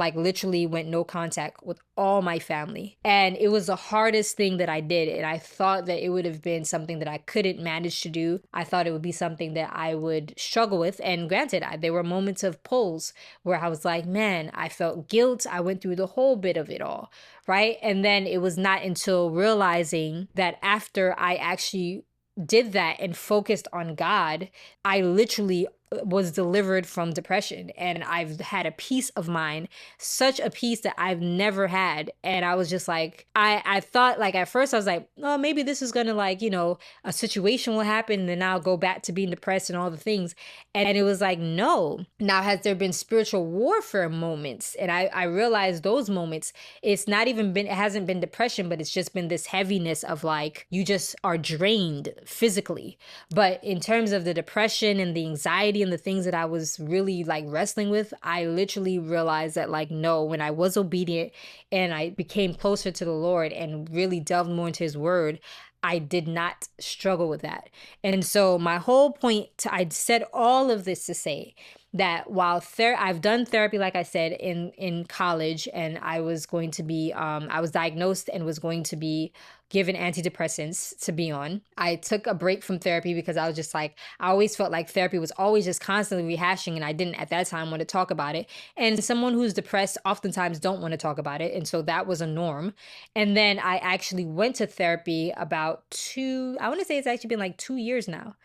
like literally went no contact with all my family. And it was the hardest thing that I did. And I thought that it would have been something that I couldn't manage to do. I thought it would be something that I would struggle with. And granted, there were moments of pulls where I was like, man, I felt guilt. I went through the whole bit of it all, right? And then it was not until realizing that after I actually did that and focused on God, I literally was delivered from depression, and I've had a peace of mind, such a peace that I've never had. And I was just like, I thought, like, at first I was like, oh, maybe this is gonna, like, a situation will happen and then I'll go back to being depressed and all the things. And it was like, no. Now, has there been spiritual warfare moments? And I realized those moments, it hasn't been depression, but it's just been this heaviness of like, you just are drained physically. But in terms of the depression and the anxiety and the things that I was really like wrestling with, I literally realized that, like, no, when I was obedient and I became closer to the Lord and really delved more into his word, I did not struggle with that. And so my whole point, I said all of this to say that while I've done therapy, like I said, in college, and I was going to be, I was diagnosed and was going to be given antidepressants to be on. I took a break from therapy because I was just like, I always felt like therapy was always just constantly rehashing, and I didn't at that time want to talk about it. And someone who's depressed oftentimes don't want to talk about it. And so that was a norm. And then I actually went to therapy about I want to say it's actually been like 2 years now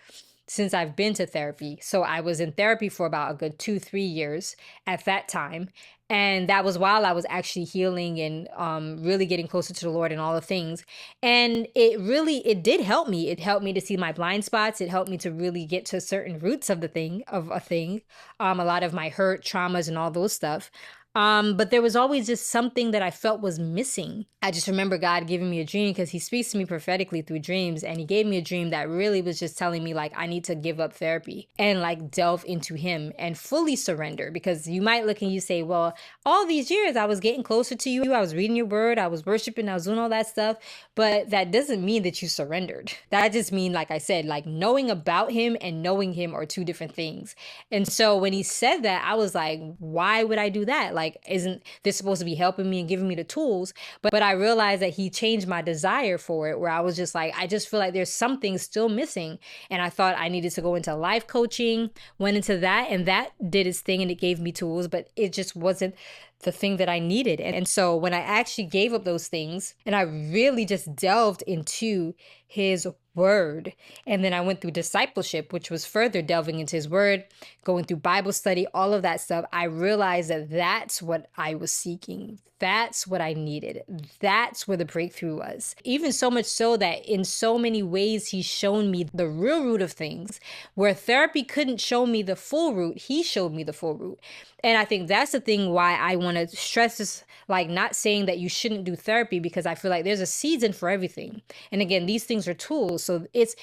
since I've been to therapy. So I was in therapy for about a good 2-3 years at that time. And that was while I was actually healing and really getting closer to the Lord and all the things. And it did help me. It helped me to see my blind spots. It helped me to really get to certain roots of a thing, a lot of my hurt, traumas, and all those stuff. But there was always just something that I felt was missing. I just remember God giving me a dream, because he speaks to me prophetically through dreams. And he gave me a dream that really was just telling me, like, I need to give up therapy and like delve into him and fully surrender. Because you might look and you say, well, all these years I was getting closer to you. I was reading your word. I was worshiping. I was doing all that stuff. But that doesn't mean that you surrendered. That just means, like I said, like knowing about him and knowing him are two different things. And so when he said that, I was like, why would I do that? Like, isn't this supposed to be helping me and giving me the tools? But I realized that he changed my desire for it, where I was just like, I just feel like there's something still missing. And I thought I needed to go into life coaching, went into that, and that did its thing and it gave me tools, but it just wasn't the thing that I needed. And so when I actually gave up those things and I really just delved into his word, and then I went through discipleship, which was further delving into his word, going through Bible study, all of that stuff, I realized that that's what I was seeking. That's what I needed. That's where the breakthrough was. Even so much so that in so many ways, he's shown me the real root of things. Where therapy couldn't show me the full root, he showed me the full root. And I think that's the thing why I want to stress this, like, not saying that you shouldn't do therapy, because I feel like there's a season for everything. And again, these things are tools. So it's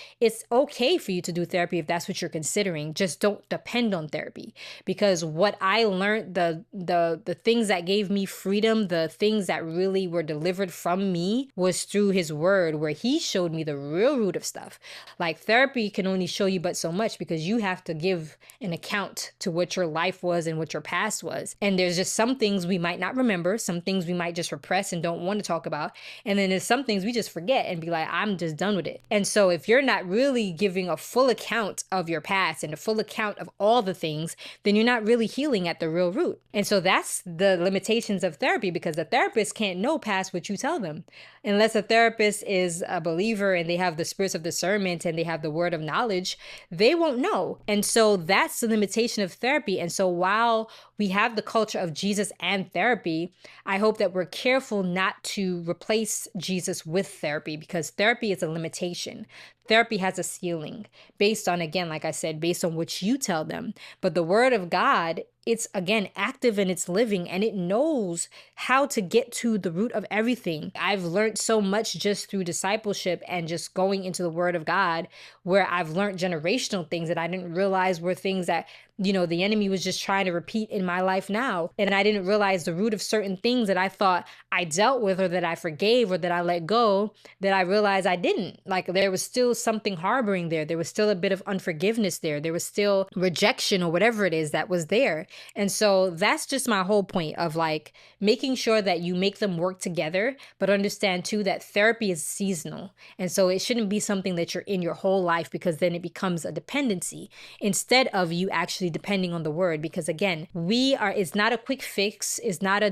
okay for you to do therapy if that's what you're considering. Just don't depend on therapy, because what I learned, the things that gave me freedom, the things that really were delivered from me, was through his word, where he showed me the real root of stuff. Like, therapy can only show you but so much, because you have to give an account to what your life was and what your past was. And there's just some things we might not remember, some things we might just repress and don't want to talk about. And then there's some things we just forget and be like, I'm just done with it. And so if you're not really giving a full account of your past and a full account of all the things, then you're not really healing at the real root. And so that's the limitations of therapy, because the therapist can't know past what you tell them. Unless a therapist is a believer and they have the spirits of discernment and they have the word of knowledge, they won't know. And so that's the limitation of therapy. And so while we have the culture of Jesus and therapy, I hope that we're careful not to replace Jesus with therapy, because therapy is a limitation. Therapy has a ceiling based on, again, like I said, based on what you tell them. But the word of God, it's, again, active and it's living, and it knows how to get to the root of everything. I've learned so much just through discipleship and just going into the word of God, where I've learned generational things that I didn't realize were things that the enemy was just trying to repeat in my life now. And I didn't realize the root of certain things that I thought I dealt with, or that I forgave, or that I let go, that I realized I didn't. Like, there was still something harboring there. There was still a bit of unforgiveness there. There was still rejection, or whatever it is that was there. And so that's just my whole point of like making sure that you make them work together, but understand too that therapy is seasonal. And so it shouldn't be something that you're in your whole life, because then it becomes a dependency instead of you actually depending on the word. Because again, it's not a quick fix. It's not a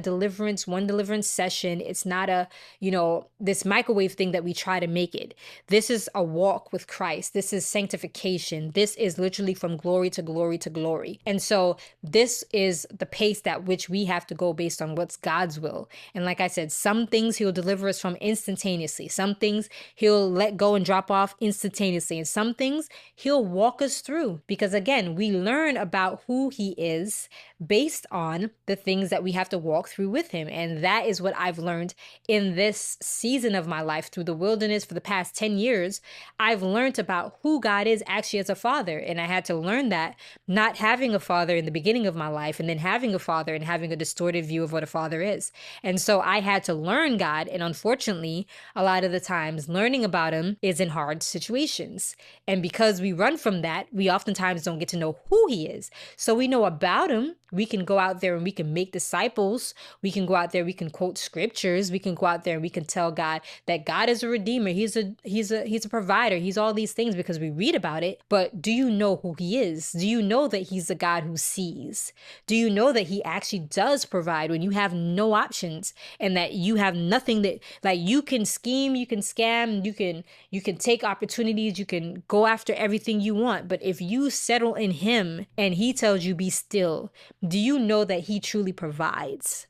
one deliverance session. It's not this microwave thing that we try to make it. This is a walk with Christ. This is sanctification. This is literally from glory to glory to glory. And so this is the pace at which we have to go based on what's God's will. And like I said, some things he'll deliver us from instantaneously. Some things he'll let go and drop off instantaneously. And some things he'll walk us through, because again, we learn about who he is based on the things that we have to walk through with him. And that is what I've learned in this season of my life through the wilderness for the past 10 years. I've learned about who God is actually as a father. And I had to learn that, not having a father in the beginning of my life, and then having a father and having a distorted view of what a father is. And so I had to learn God. And unfortunately, a lot of the times learning about him is in hard situations. And because we run from that, we oftentimes don't get to know who he is. So we know about him. We can go out there and we can make disciples. We can go out there, we can quote scriptures. We can go out there and we can tell God that God is a redeemer. He's a provider. He's all these things because we read about it. But do you know who he is? Do you know that he's a God who sees? Do you know that he actually does provide when you have no options, and that you have nothing, that like you can scheme, you can scam, you can take opportunities, you can go after everything you want. But if you settle in him and he tells you be still, do you know that he truly provides?